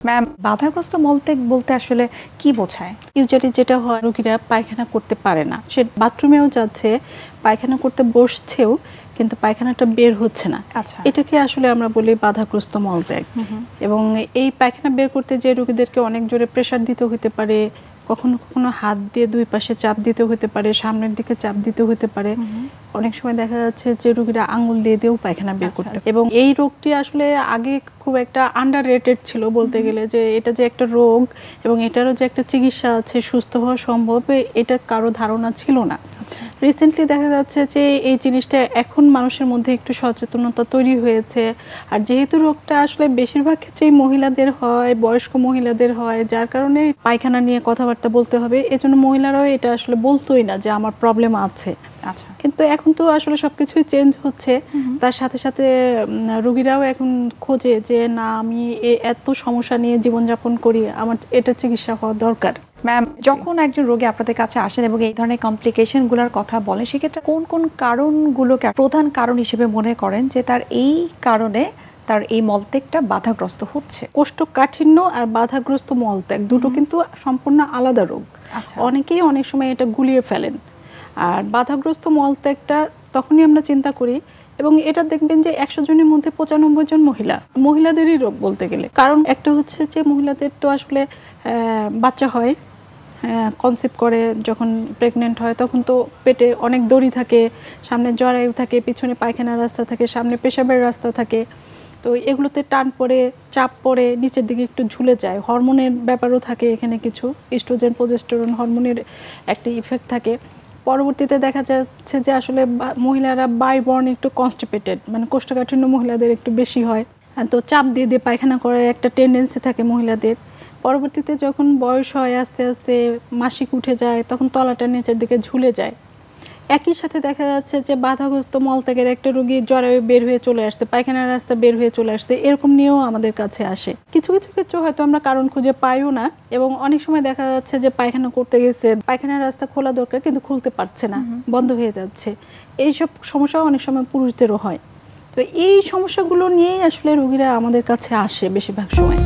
Ma'am, বাধাগ্রস্ত মলত্যাগ বলতে আসলে কি বোঝায়? ইউজুয়ালি যেটা হয়, রোগীরা পায়খানা করতে পারে না, সে বাথরুমেও যাচ্ছে, পায়খানা করতে বসছেও, কিন্তু পায়খানাটা বের হচ্ছে না। আচ্ছা, এটাকে আসলে আমরা বলি বাধাগ্রস্ত মলত্যাগ। এবং এই পায়খানা বের করতে যে রোগীদেরকে অনেক জোরে প্রেসার দিতে হতে পারে, কখনো কখনো হাত দিয়ে দুই পাশে চাপ দিতে হতে পারে, সামনের দিকে চাপ দিতে হতে পারে। অনেক সময় দেখা যাচ্ছে যে রোগীরা আঙুল দিয়ে দিয়েও পায়খানা বের করতে। এবং এই রোগটি আসলে আগে খুব একটা আন্ডার রেটেড ছিল বলতে গেলে, যে এটা যে একটা রোগ এবং এটারও যে একটা চিকিৎসা আছে, সুস্থ হওয়া সম্ভব, এটা কারো ধারণা ছিল না। রিসেন্টলি দেখা যাচ্ছে যে এই জিনিসটা এখন মানুষের মধ্যে একটু সচেতনতা তৈরি হয়েছে। আর যেহেতু রোগটা আসলে বেশিরভাগ ক্ষেত্রেই মহিলাদের হয়, বয়স্ক মহিলাদের হয়, যার কারণে পায়খানা নিয়ে কথাবার্তা বলতে হবে, এজন্য মহিলারাও এটা আসলে বলতোই না যে আমার প্রবলেম আছে। আচ্ছা, কিন্তু এখন তো আসলে সবকিছুই চেঞ্জ হচ্ছে, তার সাথে সাথে রোগীরাও এখন খোঁজে যে না, আমি এত সমস্যা নিয়ে জীবনযাপন করি, আমার এটা চিকিৎসা হওয়া দরকার। ম্যাম, যখন একজন রোগী আপনাদের কাছে আসেন এবং এই ধরনের কমপ্লিকেশনগুলোর কথা বলেন, সেক্ষেত্রে কোন কোন কারণগুলোকে প্রধান কারণ হিসেবে মনে করেন যে তার এই কারণে তার এই মলত্যাগটা বাধাগ্রস্ত হচ্ছে? কোষ্ঠকাঠিন্য আর বাধাগ্রস্ত মলত্যাগ দুটো কিন্তু সম্পূর্ণ আলাদা রোগ। অনেকেই অনেক সময় এটা গুলিয়ে ফেলেন। আর বাধাগ্রস্ত মলত্যাগটা তখনই আমরা চিন্তা করি, এবং এটা দেখবেন যে 100 জনের মধ্যে 95 জন মহিলাদেরই রোগ বলতে গেলে। কারণ একটা হচ্ছে যে মহিলাদের তো আসলে বাচ্চা হয়, কনসিভ করে, যখন প্রেগনেন্ট হয় তখন তো পেটে অনেক দড়ি থাকে, সামনে জরায়ু থাকে, পিছনে পায়খানার রাস্তা থাকে, সামনে পেশাবের রাস্তা থাকে। তো এগুলোতে টান পড়ে, চাপ পড়ে, নিচের দিকে একটু ঝুলে যায়। হরমোনের ব্যাপারও থাকে এখানে, কিছু ইস্ট্রোজেন প্রজেস্টেরন হরমোনের একটা ইফেক্ট থাকে। পরবর্তীতে দেখা যাচ্ছে যে আসলে মহিলারা বাই বর্ন একটু কনস্টিপেটেড, মানে কোষ্ঠকাঠিন্য মহিলাদের একটু বেশি হয়। তো চাপ দিয়ে দিয়ে পায়খানা করার একটা টেন্ডেন্সি থাকে মহিলাদের। পরবর্তীতে যখন বয়স হয়, আস্তে আস্তে মাসিক উঠে যায়, তখন তলাটা নিচের দিকে ঝুলে যায়। একই সাথে দেখা যাচ্ছে যে বাধাগ্রস্ত মলত্যাগের একটা রোগী জরায়ু বের হয়ে চলে আসছে, পায়খানার রাস্তা বের হয়ে চলে আসছে, এরকম নিয়েও আমাদের কাছে আসে। কিছু কিছু ক্ষেত্রে হয়তো আমরা কারণ খুঁজে পাইও না, এবং অনেক সময় দেখা যাচ্ছে যে পায়খানা করতে গেছে, পায়খানার রাস্তা খোলা দরকার কিন্তু খুলতে পারছে না, বন্ধ হয়ে যাচ্ছে। এইসব সমস্যাও অনেক সময় পুরুষদেরও হয়। তো এই সমস্যাগুলো নিয়েই আসলে রোগীরা আমাদের কাছে আসে বেশিরভাগ সময়।